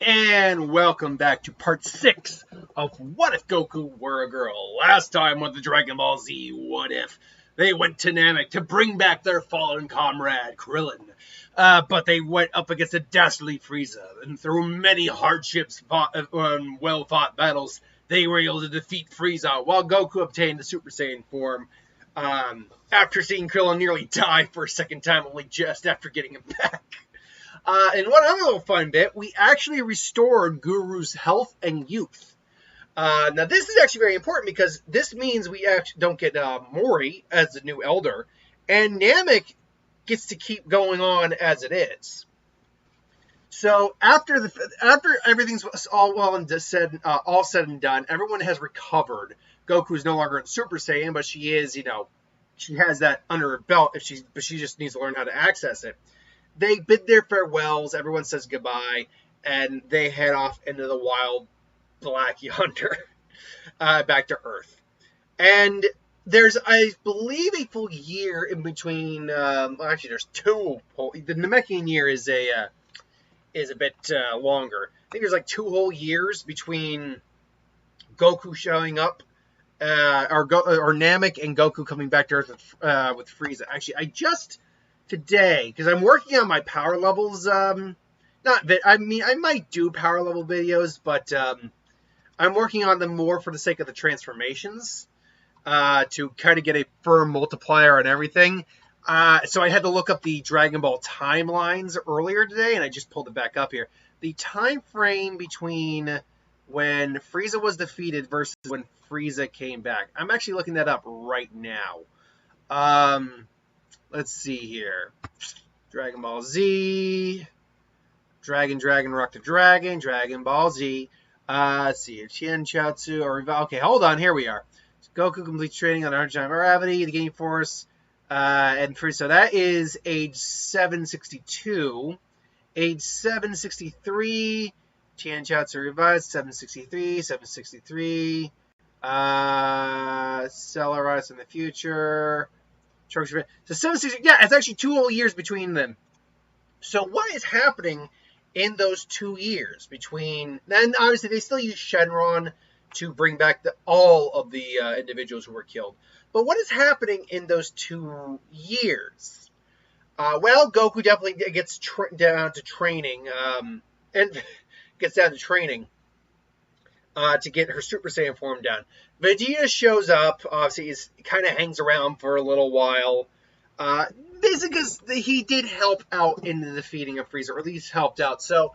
And welcome back to part 6 of What If Goku Were a Girl. Last time with the Dragon Ball Z What If, they went to Namek to bring back their fallen comrade, Krillin. But they went up against a dastardly Frieza, and through many hardships and well-fought battles, they were able to defeat Frieza, while Goku obtained the Super Saiyan form, after seeing Krillin nearly die for a second time, only just after getting him back. And one other little fun bit, we actually restored Guru's health and youth. Now, this is actually very important because this means we actually don't get Mori as the new elder, and Namek gets to keep going on as it is. So after everything's all said and done, everyone has recovered. Goku's no longer in Super Saiyan, but she is, she has that under her belt. But she just needs to learn how to access it. They bid their farewells, everyone says goodbye, and they head off into the wild black yonder, back to Earth. And there's, I believe, a full year in between. Actually, there's two. The Namekian year is a bit longer. I think there's like 2 whole years between Goku showing up, or Namek and Goku coming back to Earth with Frieza. Actually, I just today, because I'm working on my power levels, I might do power level videos, but I'm working on them more for the sake of the transformations, to kind of get a firm multiplier on everything. So I had to look up the Dragon Ball timelines earlier today, and I just pulled it back up here. The time frame between when Frieza was defeated versus when Frieza came back. I'm actually looking that up right now. Let's see here. Dragon Ball Z. Dragon, Rock the Dragon. Dragon Ball Z. Let's see here. Tien Chiaotzu. Okay, hold on. Here we are. Goku completes training on 100 times gravity, the Gaining Force. And so that is age 762. Age 763. Tien Chiaotzu revised. 763. 763. Cellarize in the future. So 760, yeah, it's actually 2 whole years between them. So what is happening in those 2 years between? And obviously they still use Shenron to bring back all of the individuals who were killed. But what is happening in those 2 years? Well, Goku definitely gets down to training, and gets down to training to get her Super Saiyan form down. Vegeta shows up. Obviously, he kind of hangs around for a little while. Basically, because he did help out in the defeating of Frieza, or at least helped out. So,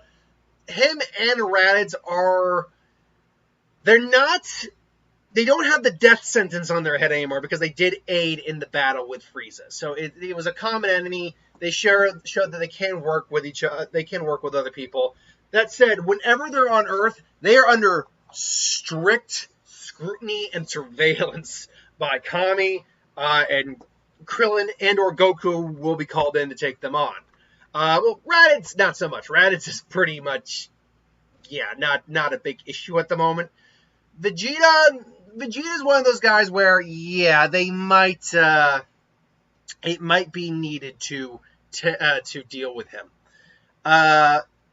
him and Raditz they don't have the death sentence on their head anymore because they did aid in the battle with Frieza. So, it was a common enemy. They showed that they can work with each other. They can work with other people. That said, whenever they're on Earth, they are under strict scrutiny and surveillance by Kami, and Krillin and or Goku will be called in to take them on. Well, Raditz, not so much. Raditz is pretty much, not a big issue at the moment. Vegeta is one of those guys where, they might, it might be needed to deal with him.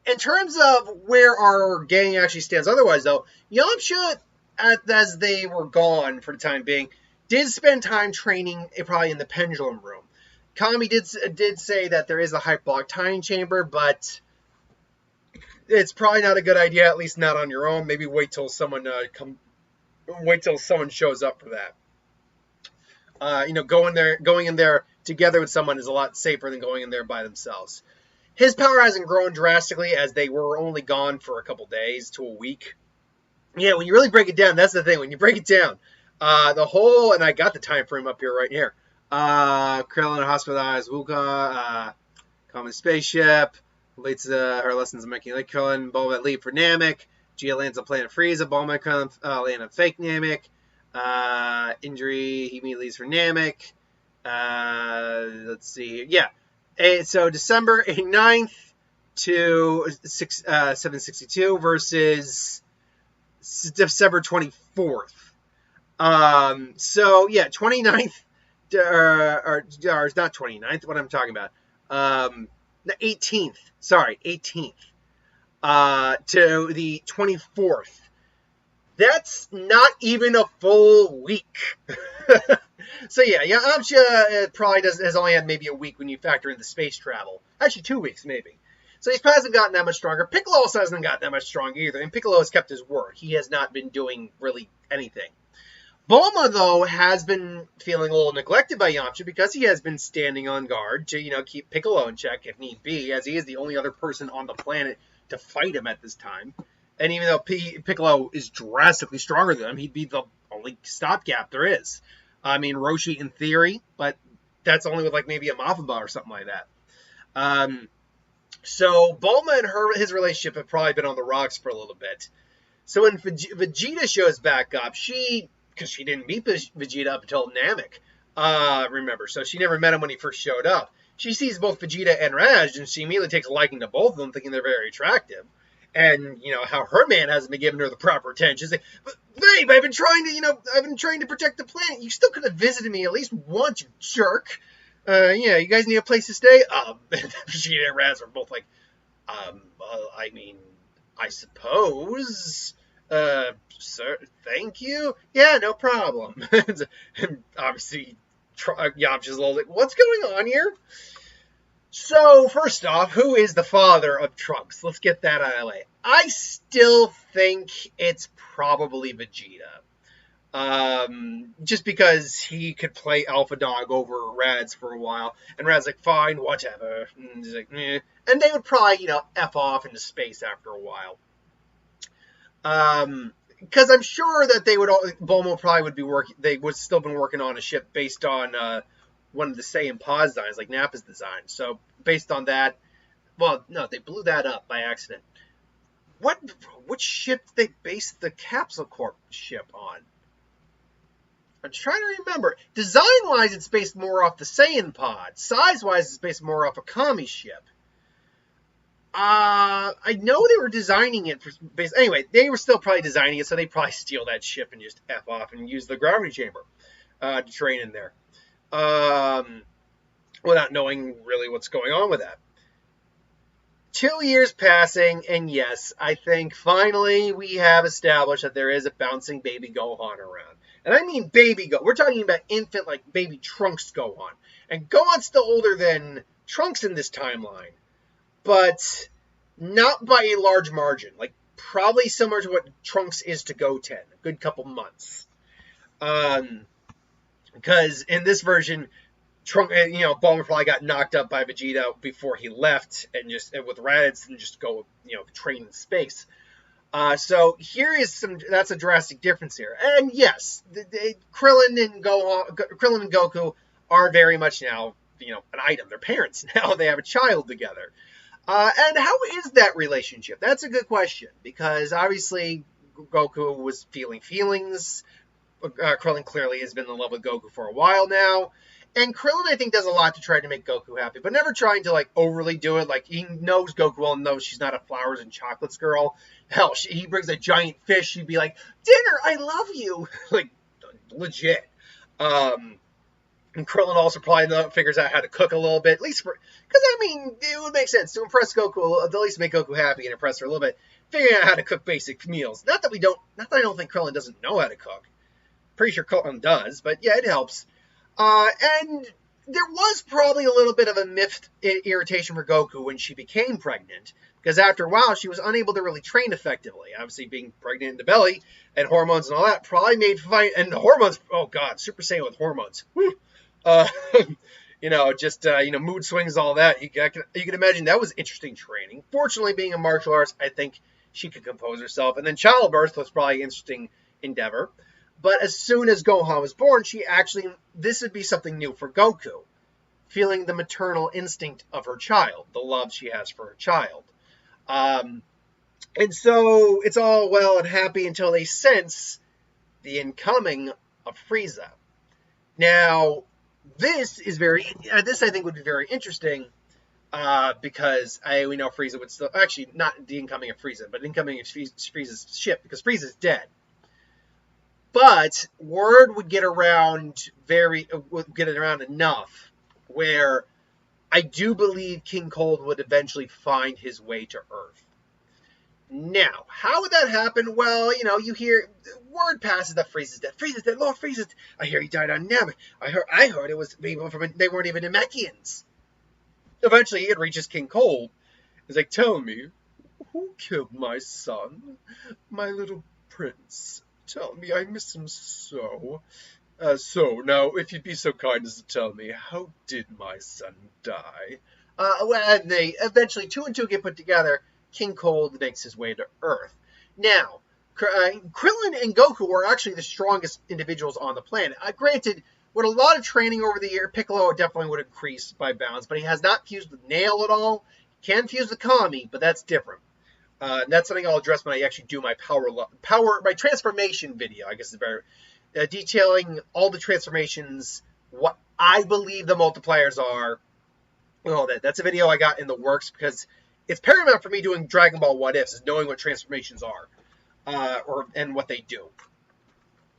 In terms of where our gang actually stands otherwise, though, Yamcha, as they were gone for the time being, did spend time training probably in the Pendulum Room. Kami did say that there is a hyperbolic time chamber, but it's probably not a good idea, at least not on your own. Maybe wait till someone shows up for that. Going in there together with someone is a lot safer than going in there by themselves. His power hasn't grown drastically as they were only gone for a couple days to a week. Yeah, when you really break it down, that's the thing. When you break it down, and I got the time frame up here right here. Krillin hospitalized Wuka, common spaceship, completes her lessons of making like Krillin, Bulma leave for Namek, Gia lands on planet Frieza, Bulma land on fake Namek, injury, he immediately leaves for Namek. Let's see, so December 9th to 762 versus December 24th. 29th, or not 29th, what I'm talking about. The 18th. Sorry, 18th. to the 24th. That's not even a full week. So yeah, Yamcha probably has only had maybe a week when you factor in the space travel. Actually, 2 weeks maybe. So he hasn't gotten that much stronger. Piccolo also hasn't gotten that much stronger either. And Piccolo has kept his word. He has not been doing really anything. Bulma, though, has been feeling a little neglected by Yamcha because he has been standing on guard to, keep Piccolo in check if need be, as he is the only other person on the planet to fight him at this time. And even though Piccolo is drastically stronger than him, he'd be the only stopgap there is. I mean, Roshi in theory, but that's only with maybe a Mafaba or something like that. So Bulma and his relationship have probably been on the rocks for a little bit. So when Vegeta shows back up, because she didn't meet Vegeta up until Namek, remember, so she never met him when he first showed up. She sees both Vegeta and Raj, and she immediately takes a liking to both of them, thinking they're very attractive. And, how her man hasn't been giving her the proper attention. She's like, but babe, I've been trying to protect the planet. You still could have visited me at least once, you jerk. You guys need a place to stay? Vegeta and Raz are both like, I mean, I suppose. Sir, thank you. Yeah, no problem. And obviously, Yamcha's a little like, what's going on here? So, first off, who is the father of Trunks? Let's get that out of the way. I still think it's probably Vegeta. Just because he could play Alpha Dog over Radz for a while. And Rad's like, fine, whatever. And he's like, eh. And they would probably, F off into space after a while. Because I'm sure that Bulma probably would be they would still been working on a ship based on, one of the Saiyan Paz designs, like Nappa's design. So, based on that, well, no, they blew that up by accident. Which ship did they base the Capsule Corp ship on? I'm trying to remember. Design-wise, it's based more off the Saiyan Pod. Size-wise, it's based more off a Kami ship. I know they were designing it anyway, they were still probably designing it, so they probably steal that ship and just F off and use the gravity chamber to train in there. Without knowing really what's going on with that. 2 years passing, and yes, I think finally we have established that there is a bouncing baby Gohan around. And I mean baby Gohan. We're talking about infant, like baby Trunks Gohan. And Gohan's still older than Trunks in this timeline. But not by a large margin. Like, probably similar to what Trunks is to Goten. A good couple months. Because in this version, Bulma probably got knocked up by Vegeta before he left, and with Raditz and just go, train in space. So that's a drastic difference here. And yes, Krillin and Goku are very much now, an item. They're parents now. They have a child together. And how is that relationship? That's a good question, because obviously Goku was feeling feelings. Krillin clearly has been in love with Goku for a while now. And Krillin, I think, does a lot to try to make Goku happy, but never trying to, overly do it. He knows Goku well and knows she's not a flowers and chocolates girl. Hell, he brings a giant fish, she'd be like, dinner, I love you. Legit. And Krillin also probably figures out how to cook a little bit, at least because, it would make sense to impress Goku, at least make Goku happy and impress her a little bit, figuring out how to cook basic meals. Not that I don't think Krillin doesn't know how to cook. Pretty sure Krillin does, but yeah, it helps. And there was probably a little bit of a miffed irritation for Goku when she became pregnant, because after a while she was unable to really train effectively. Obviously, being pregnant in the belly and hormones and all that probably made fight. And the hormones, oh god, Super Saiyan with hormones. Whew. Mood swings, all that. You can imagine that was interesting training. Fortunately, being a martial artist, I think she could compose herself. And then childbirth was probably an interesting endeavor. But as soon as Gohan was born, this would be something new for Goku. Feeling the maternal instinct of her child, the love she has for her child. And so it's all well and happy until they sense the incoming of Frieza. Now, this I think would be very interesting, because we know Frieza would still, actually not the incoming of Frieza, but incoming of Frieza's ship, because Frieza's dead. But word would get around enough where I do believe King Cold would eventually find his way to Earth. Now, how would that happen? Well, you hear word passes that Frieza's dead. Frieza's dead. Lord Frieza's dead. I hear he died on Namek. I heard it was people from they weren't even Namekians. Eventually, it reaches King Cold. He's like, "Tell me, who killed my son, my little prince? Tell me, I miss him so. So now, if you'd be so kind as to tell me, how did my son die?" And they eventually two and two get put together. King Cold makes his way to Earth. Now, Krillin and Goku are actually the strongest individuals on the planet. Granted, with a lot of training over the year, Piccolo definitely would increase by bounds, but he has not fused with Nail at all. He can fuse with Kami, but that's different. That's something I'll address when I actually do my my transformation video. I guess is better, detailing all the transformations, what I believe the multipliers are, and all that. That's a video I got in the works because it's paramount for me doing Dragon Ball What Ifs is knowing what transformations are, and what they do.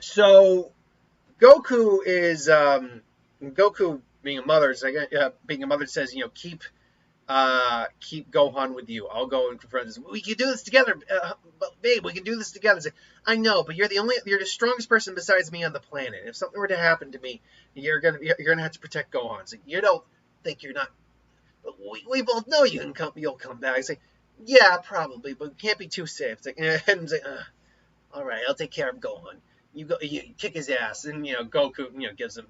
So Goku is Goku being a mother. Being a mother says, keep Gohan with you. I'll go and confront this. We can do this together, but babe, we can do this together. Like, I know, but you're the strongest person besides me on the planet. If something were to happen to me, you're gonna have to protect Gohan. It's like, you don't think you're not. But we both know you'll come back. It's like, yeah, probably, but can't be too safe. It's like, and it's like, all right, I'll take care of Gohan. You kick his ass, and Goku, gives him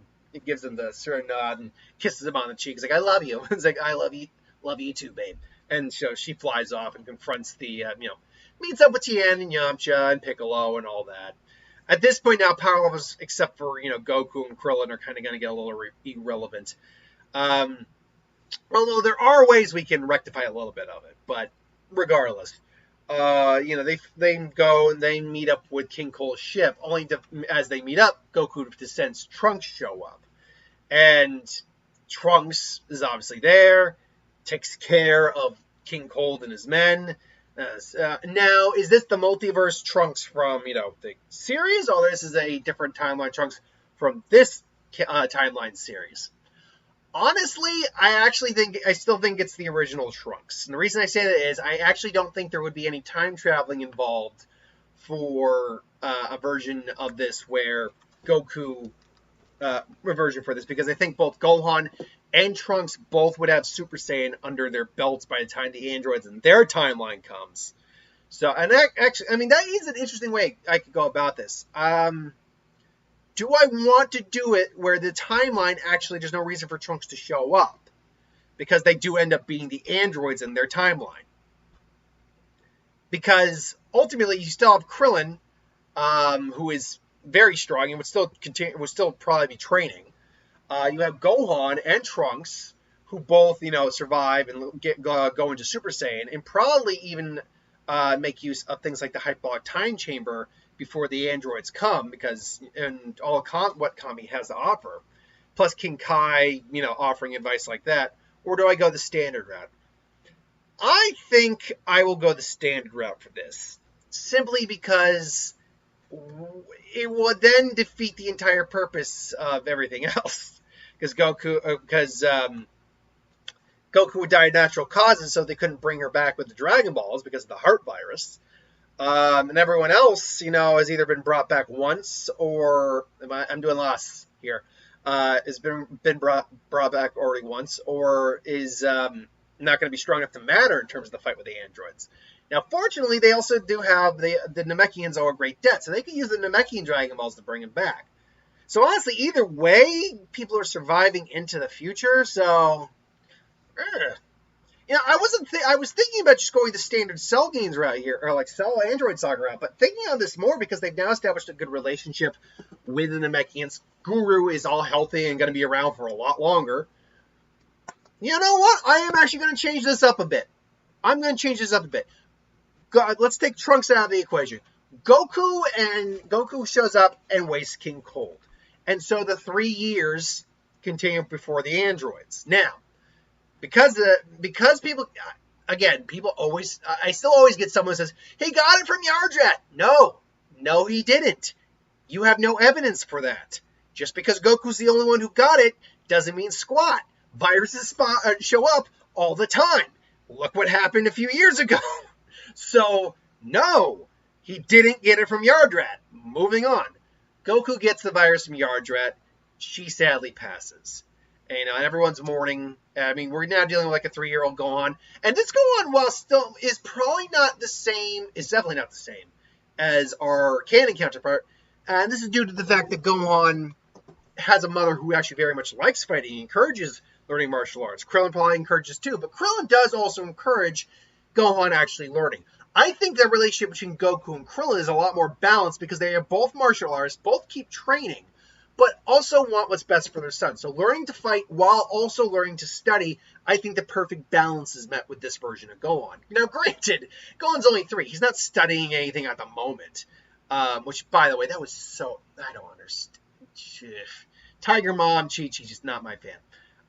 the sure nod and kisses him on the cheek. He's like, I love you. It's like, I love you too, babe. And so she flies off and confronts the, meets up with Tien and Yamcha and Piccolo and all that. At this point now, power levels, except for, Goku and Krillin, are kind of going to get a little irrelevant. Although there are ways we can rectify a little bit of it, but regardless, they go and they meet up with King Cole's ship. Only as they meet up, Goku sends Trunks show up, and Trunks is obviously there, takes care of King Cold and his men. Now, is this the multiverse Trunks from the series, or this is a different timeline Trunks from this timeline series? Honestly, I still think it's the original Trunks. And the reason I say that is I actually don't think there would be any time traveling involved for a version of this where Goku, a version for this, because I think both Gohan and Trunks both would have Super Saiyan under their belts by the time the androids in their timeline comes. So, and that is an interesting way I could go about this. Do I want to do it where the timeline actually there's no reason for Trunks to show up? Because they do end up being the androids in their timeline. Because ultimately you still have Krillin, who is very strong and would still probably be training. You have Gohan and Trunks, who both survive and go into Super Saiyan, and probably even make use of things like the hyperbolic time chamber before the androids come, and all what Kami has to offer, plus King Kai, offering advice like that. Or do I go the standard route? I think I will go the standard route for this, simply because it will then defeat the entire purpose of everything else. Because Goku would die of natural causes, so they couldn't bring her back with the Dragon Balls because of the heart virus. And everyone else, has either been brought back once, or I'm doing loss here. Has been brought back already once, or is not going to be strong enough to matter in terms of the fight with the androids. Now, fortunately, they also do have the Namekians owe a great debt, so they can use the Namekian Dragon Balls to bring him back. So honestly, either way, people are surviving into the future. So, I was thinking about just going the standard Cell Games route here, or like Cell Android Saga route, but thinking on this more because they've now established a good relationship with the Namekians. Guru is all healthy and going to be around for a lot longer. You know what? I am actually going to change this up a bit. Let's take Trunks out of the equation. Goku shows up and wastes King Cold. And so the 3 years continue before the androids. Now, because people, again, I still always get someone who says, he got it from Yardrat. No, he didn't. You have no evidence for that. Just because Goku's the only one who got it doesn't mean squat. Viruses show up all the time. Look what happened a few years ago. So No, he didn't get it from Yardrat. Moving on. Goku gets the virus from Yardrat. She sadly passes. And everyone's mourning. I mean, we're now dealing with like a 3-year-old Gohan. And this Gohan, while still is probably not the same, is definitely not the same as our canon counterpart. And this is due to the fact that Gohan has a mother who actually very much likes fighting and encourages learning martial arts. Krillin probably encourages too, but Krillin does also encourage Gohan actually learning. I think the relationship between Goku and Krillin is a lot more balanced because they are both martial artists, both keep training, but also want what's best for their son. So learning to fight while also learning to study, I think the perfect balance is met with this version of Gohan. Now, granted, Gohan's only 3. He's not studying anything at the moment, which, by the way, that was so... I don't understand. Tiger Mom, Chi-Chi's just not my fan.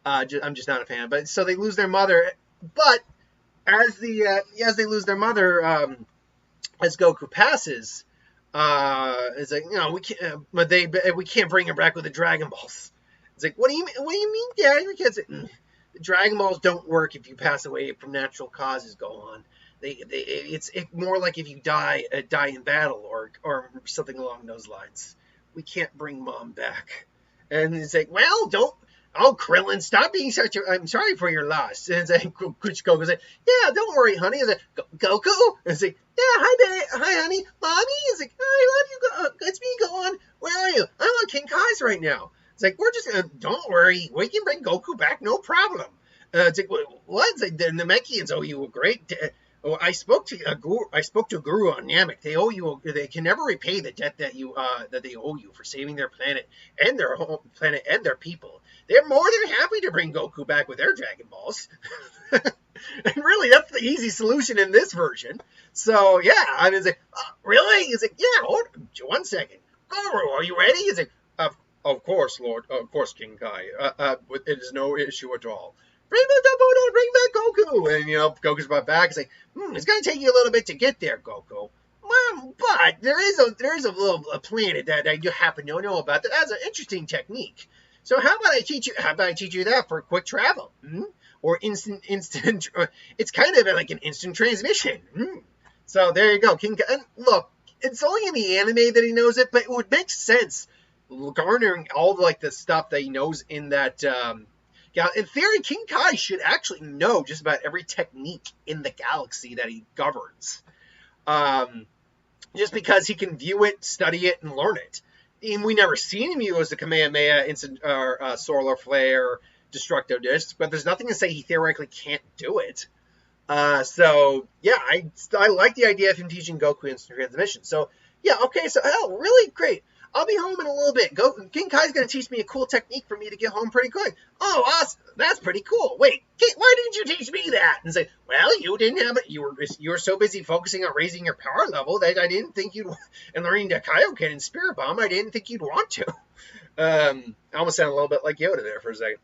I'm just not a fan. But so they lose their mother, but as they lose their mother, as Goku passes, it's like, we can't, we can't bring him back with the Dragon Balls. It's like, what do you mean, Dad? Your kids, the Dragon Balls don't work if you pass away from natural causes. Go on. It's more like if you die in battle or something along those lines. We can't bring Mom back. And it's like, well, don't. Oh, Krillin, stop being such a... I'm sorry for your loss. And it's like, Goku's like, yeah, don't worry, honey. It's like, Goku? And it's like, yeah, hi, honey. Mommy? It's like, I love you. It's me, Gohan. Where are you? I'm on King Kai's right now. It's like, we're just... don't worry. We can bring Goku back, no problem. It's like, what? It's like, the Namekians owe you a great... I spoke to Guru on Namek. They owe you. They can never repay the debt that they owe you for saving their planet and their home planet and their people. They're more than happy to bring Goku back with their Dragon Balls. And really, that's the easy solution in this version. So yeah, I mean, it's like, really? He's like, yeah. Hold on, 1 second. Guru, are you ready? He's like, of course, Lord. Of course, King Kai. It is no issue at all. Bring back Goku. And, Goku's brought back. It's like, it's going to take you a little bit to get there, Goku. But there is a little planet that you happen to know about that has an interesting technique. So how about I teach you that for quick travel? Or instant, it's kind of like an instant transmission. So there you go. King Kai. And look, it's only in the anime that he knows it, but it would make sense garnering all the stuff that he knows in that... Yeah, in theory, King Kai should actually know just about every technique in the galaxy that he governs. Just because he can view it, study it, and learn it. And we never seen him use the Kamehameha, instant, Solar Flare, Destructo Disc, but there's nothing to say he theoretically can't do it. So, yeah, I like the idea of him teaching Goku instant transmission. So, yeah, okay, so, really great. I'll be home in a little bit. King Kai's going to teach me a cool technique for me to get home pretty quick. Oh, awesome. That's pretty cool. Wait, why didn't you teach me that? And say, well, you didn't have it. You were so busy focusing on raising your power level that I didn't think you'd, and learning the Kaioken and Spirit Bomb, I didn't think you'd want to. I almost sounded a little bit like Yoda there for a second.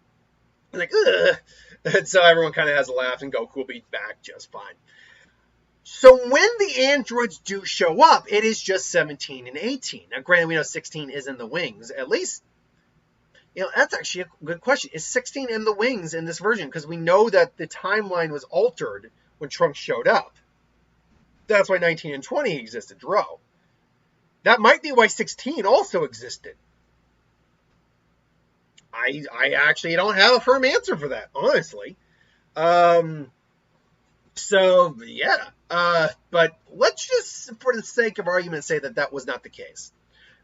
Like, ugh. And so everyone kind of has a laugh, and Goku will be back just fine. So when the androids do show up, it is just 17 and 18. Now, granted, we know 16 is in the wings. At least, that's actually a good question. Is 16 in the wings in this version? Because we know that the timeline was altered when Trunks showed up. That's why 19 and 20 existed, Dro. That might be why 16 also existed. I actually don't have a firm answer for that, honestly. So, yeah. But let's just, for the sake of argument, say that was not the case.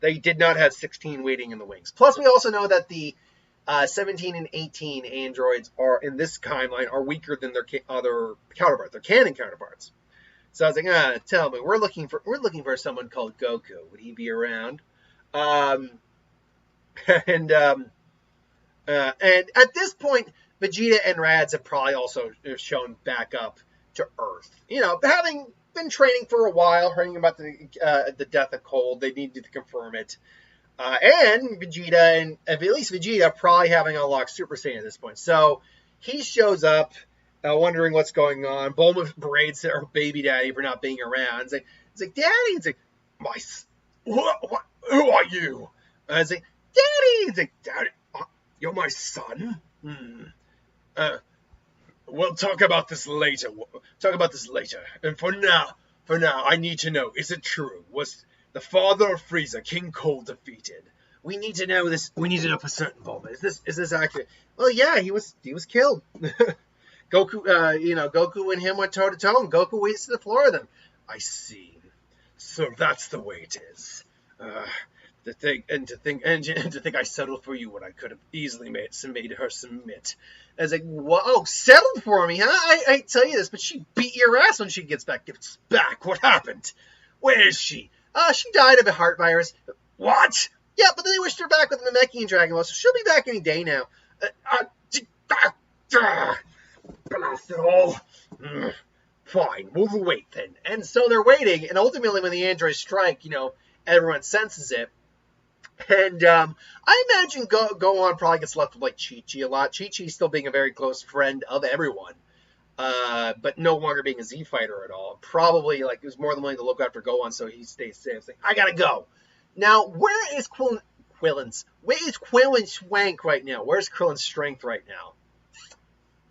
They did not have 16 waiting in the wings. Plus, we also know that the 17 and 18 androids are in this timeline are weaker than their other counterparts, their canon counterparts. So I was like, tell me, we're looking for someone called Goku. Would he be around? And at this point, Vegeta and Raditz have probably also shown back up to Earth. Having been training for a while, hearing about the death of Cold, they needed to confirm it. And Vegeta, and at least Vegeta, probably having unlocked Super Saiyan at this point. So he shows up, wondering what's going on. Bulma berates her baby daddy for not being around. It's like, Daddy. It's like, what? Who are you? It's like, Daddy. It's like, Daddy, you're my son. We'll talk about this later. And for now, For now, I need to know, is it true? Was the father of Frieza, King Cole, defeated? We need to know this. We need to know for certain, Bulma. Is this accurate? Well, yeah, he was killed. Goku, Goku and him went toe to toe, and Goku wasted the floor of them. I see. So that's the way it is. To think I settled for you when I could have easily made her submit. I was like, whoa, settled for me, huh? I tell you this, but she beat your ass when she gets back. Gets back. What happened? Where is she? She died of a heart virus. What? Yeah, but then they wished her back with the Namekian Dragon Ball, so she'll be back any day now. Blast it all. Fine, we'll wait then. And so they're waiting, and ultimately when the androids strike, everyone senses it. And I imagine Gohan probably gets left with like Chi-Chi a lot. Chi-Chi still being a very close friend of everyone, but no longer being a Z fighter at all. Probably like he was more than willing to look after Gohan, so he stays safe. It's like, I gotta go. Now, where is Krillin's Swank right now? Where's Krillin's strength right now?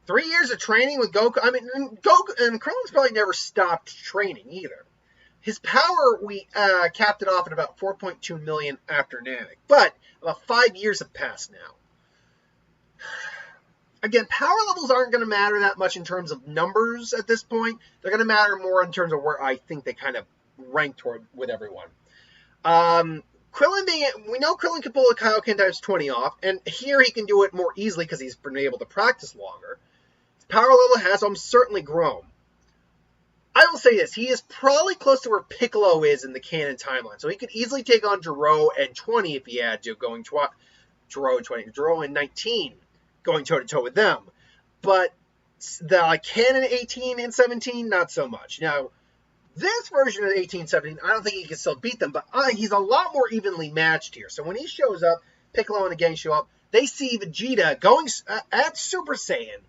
3 years of training with Goku. I mean, Goku and Krillin's probably never stopped training either. His power, we capped it off at about 4.2 million after Namek. But about 5 years have passed now. Again, power levels aren't going to matter that much in terms of numbers at this point. They're going to matter more in terms of where I think they kind of rank toward with everyone. We know Krillin can pull a Kaioken times 20 off, and here he can do it more easily because he's been able to practice longer. His power level has certainly grown. I will say this, he is probably close to where Piccolo is in the canon timeline. So he could easily take on Gero and 20 if he had to, Gero and 19, going toe-to-toe with them. But the canon 18 and 17, not so much. Now, this version of 18-17, I don't think he can still beat them, but he's a lot more evenly matched here. So when he shows up, Piccolo and the gang show up, they see Vegeta going at Super Saiyan,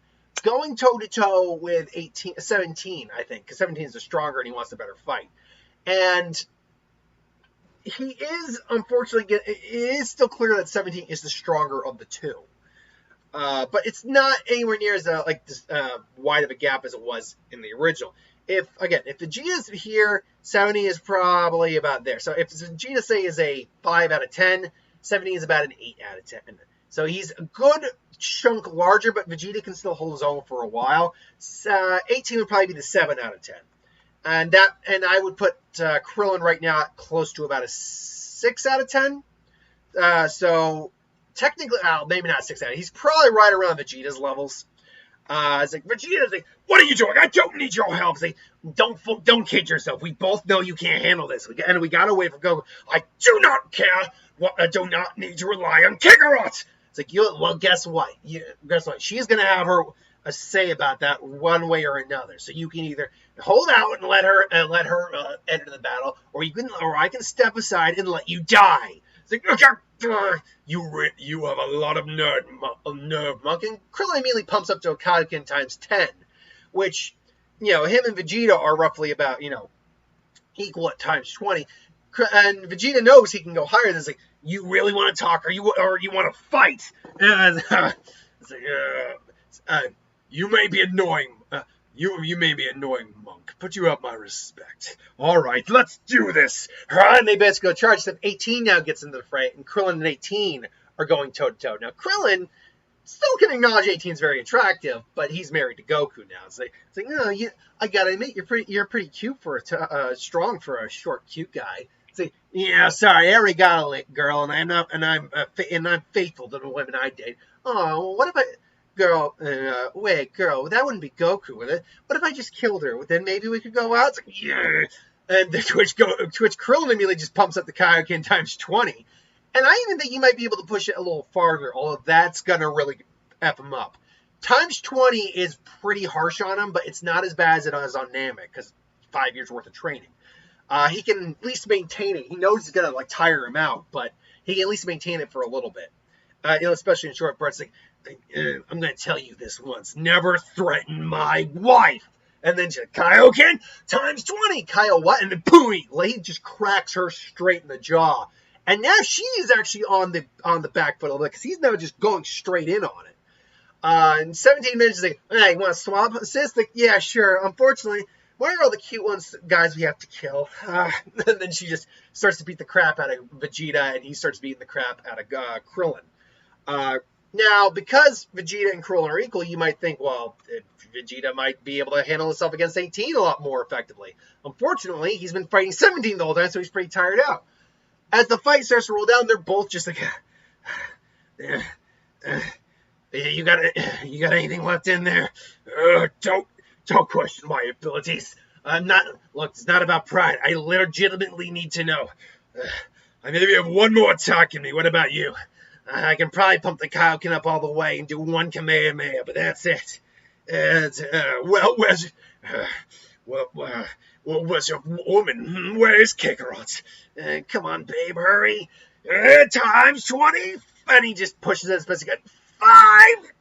going toe-to-toe with 17, I think, because 17 is the stronger and he wants a better fight. And he is, unfortunately, it is still clear that 17 is the stronger of the two. But it's not anywhere near as wide of a gap as it was in the original. If Vegeta's here, 70 is probably about there. So if Vegeta, say, is a 5 out of 10, 17 is about an 8 out of 10. So he's a good chunk larger, but Vegeta can still hold his own for a while. 18 would probably be the 7 out of 10. And I would put Krillin right now at close to about a 6 out of 10. So technically, maybe not 6 out of 10. He's probably right around Vegeta's levels. It's like, Vegeta's like, what are you doing? I don't need your help. It's like, don't kid yourself. We both know you can't handle this. We got to wait for Goku. I do not care. I do not need to rely on Kakarot. It's like, well, guess what? She's going to have a say about that one way or another. So you can either hold out and let her enter the battle, or I can step aside and let you die. It's like, okay, you have a lot of nerve, Monk. And Krillin immediately pumps up to a Kaioken times 10, which, him and Vegeta are roughly about, equal at times 20. And Vegeta knows he can go higher. It's like, you really want to talk, or you want to fight? And it's like, you may be annoying. You may be annoying, Monk, but you have my respect. All right, let's do this. And they basically go charge. So 18 now gets into the fray, and Krillin and 18 are going toe-to-toe. Now, Krillin still can acknowledge 18 is very attractive, but he's married to Goku now. It's like no, I gotta admit, you're pretty cute strong for a short, cute guy. It's like, yeah, sorry, I already got a lit girl, and I'm faithful to the women I date. Oh, what if I... Girl, girl, that wouldn't be Goku, would it? What if I just killed her? Then maybe we could go out? It's like, yeah. And the Twitch Krillin immediately just pumps up the Kaioken times 20. And I even think he might be able to push it a little farther, although that's going to really F him up. Times 20 is pretty harsh on him, but it's not as bad as it is on Namek, because 5 years worth of training. He can at least maintain it. He knows it's going to tire him out, but he can at least maintain it for a little bit. Especially in short bursts. I'm going to tell you this once. Never threaten my wife. And then Kaioken times 20. Kaio what? And then boom, he just cracks her straight in the jaw. And now she is actually on the back foot a little bit, because he's now just going straight in on it. In 17 minutes, he's like, hey, you want to swap, sis? Like, yeah, sure. Unfortunately, why are all the cute ones guys we have to kill? And then she just starts to beat the crap out of Vegeta, and he starts beating the crap out of Krillin. Now, because Vegeta and Krillin are equal, you might think, well, Vegeta might be able to handle himself against 18 a lot more effectively. Unfortunately, he's been fighting 17 the whole time, so he's pretty tired out. As the fight starts to roll down, they're both just like, you got anything left in there? Don't question my abilities. Look, it's not about pride. I legitimately need to know. I maybe have one more attack in me. What about you? I can probably pump the Kaioken up all the way and do one Kamehameha, but that's it. And, where's your woman? Where's Kakarot? Come on, babe, hurry. Times 20. And he just pushes it as best he can. 5.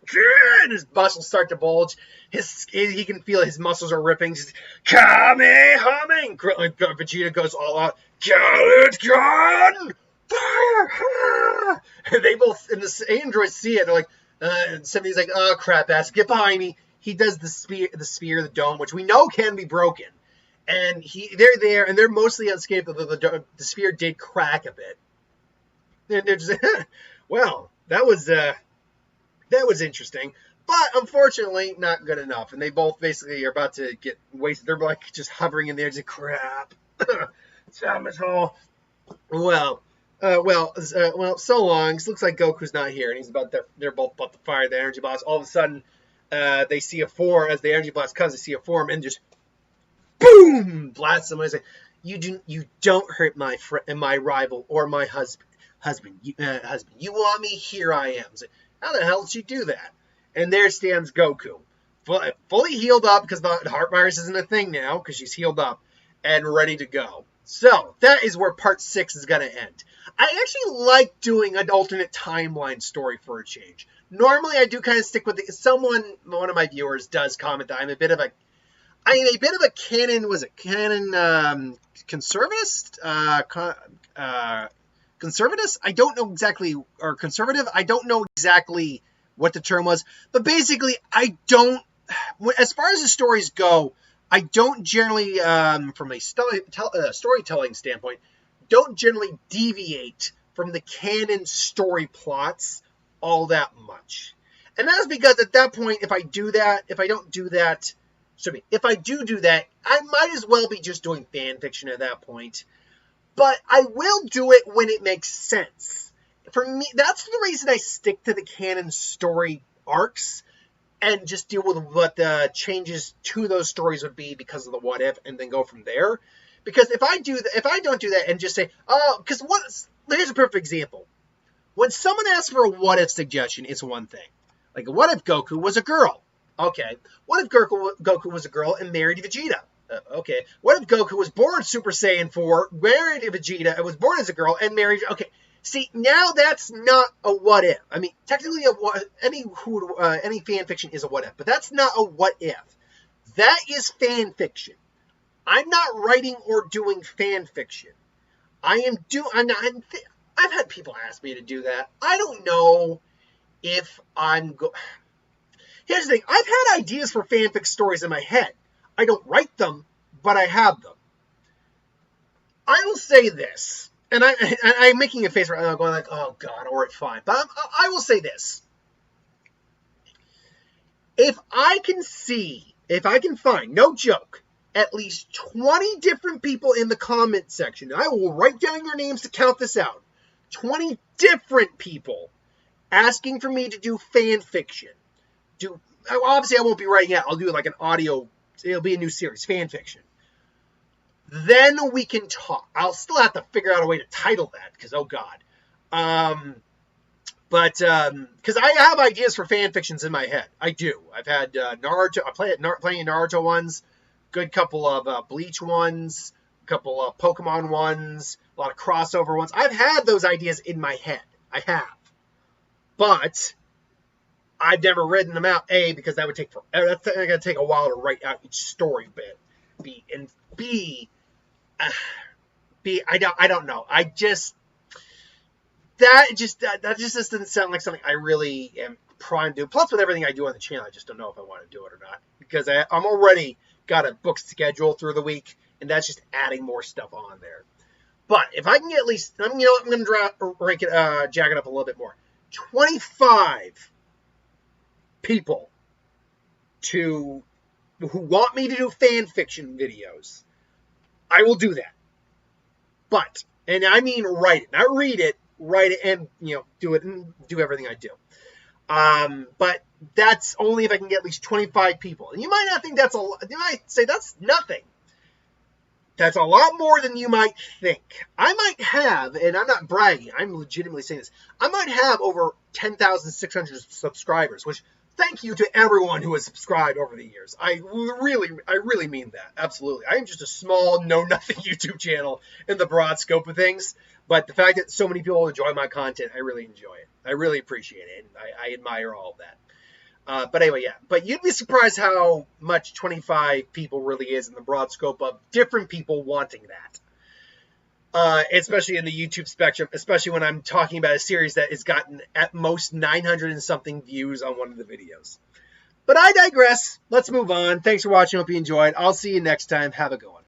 And his muscles start to bulge. He can feel his muscles are ripping. Just, Kamehameha. Vegeta goes all out. Get it gone! Fire! And they both, and the androids see it. They're like, and somebody's like, oh, crap ass, get behind me. He does the sphere, the dome, which we know can be broken. And they're there, and they're mostly unscathed. The sphere did crack a bit. And they're just, well, that was interesting. But unfortunately, not good enough. And they both basically are about to get wasted. They're like just hovering in there, just crap. Thomas Hall. Well, so long. It looks like Goku's not here, and they're both about to fire the energy blast. All of a sudden, they see a form as the energy blast comes. They see a form and just boom, blast somebody. Like, you don't hurt my friend, my rival, or my husband. You want me? Here I am. Like, how the hell did she do that? And there stands Goku, fully healed up because the heart virus isn't a thing now because she's healed up and ready to go. So that is where part 6 is going to end. I actually like doing an alternate timeline story for a change. Normally I do kind of stick with it. One of my viewers does comment that I'm a bit of a conservativist? Conservative? I don't know exactly, or conservative? I don't know exactly what the term was, but basically as far as the stories go, I don't generally, from a storytelling standpoint, don't generally deviate from the canon story plots all that much. And that's because at that point, if I do that, I do that, I might as well be just doing fan fiction at that point. But I will do it when it makes sense. For me, that's the reason I stick to the canon story arcs and just deal with what the changes to those stories would be because of the what if, and then go from there. Because if I don't do that and just say, here's a perfect example. When someone asks for a what if suggestion, it's one thing. Like, what if Goku was a girl? Okay. What if Goku was a girl and married Vegeta? Okay. What if Goku was born Super Saiyan 4, married Vegeta, and was born as a girl and married? Okay. See, now that's not a what if. I mean, technically, any fan fiction is a what if, but that's not a what if. That is fan fiction. I'm not writing or doing fan fiction. I've had people ask me to do that. I don't know if Here's the thing. I've had ideas for fanfic stories in my head. I don't write them, but I have them. I will say this, and I'm making a face right now going like, oh God, all right, fine. But I will say this. If I can find, no joke, at least 20 different people in the comment section, I will write down your names to count this out. 20 different people asking for me to do fan fiction. Obviously, I won't be writing it. I'll do like an audio. It'll be a new series, fan fiction. Then we can talk. I'll still have to figure out a way to title that because, oh God. Because I have ideas for fan fictions in my head. I do. I've had Naruto. Plenty of Naruto ones. Good couple of Bleach ones. A couple of Pokemon ones. A lot of crossover ones. I've had those ideas in my head. I have. But I've never written them out. A, because that would take forever. That's going to take a while to write out each story bit. B, I don't know. That just doesn't sound like something I really am primed to do. Plus, with everything I do on the channel, I just don't know if I want to do it or not. Because I'm already got a book schedule through the week, and that's just adding more stuff on there. But if I can get at least, I'm going to rank it, jack it up a little bit more. 25 people who want me to do fan fiction videos, I will do that. But, and I mean write it, not read it, write it, and do it and do everything I do. But that's only if I can get at least 25 people. And you might not think that's a lot. You might say that's nothing. That's a lot more than you might think. I might have, and I'm not bragging, I'm legitimately saying this, I might have over 10,600 subscribers, which thank you to everyone who has subscribed over the years. I really mean that. Absolutely. I am just a small, know-nothing YouTube channel in the broad scope of things. But the fact that so many people enjoy my content, I really enjoy it. I really appreciate it. And I admire all of that. But anyway, yeah. But you'd be surprised how much 25 people really is in the broad scope of different people wanting that. Especially in the YouTube spectrum, especially when I'm talking about a series that has gotten at most 900 and something views on one of the videos. But I digress. Let's move on. Thanks for watching. Hope you enjoyed. I'll see you next time. Have a good one.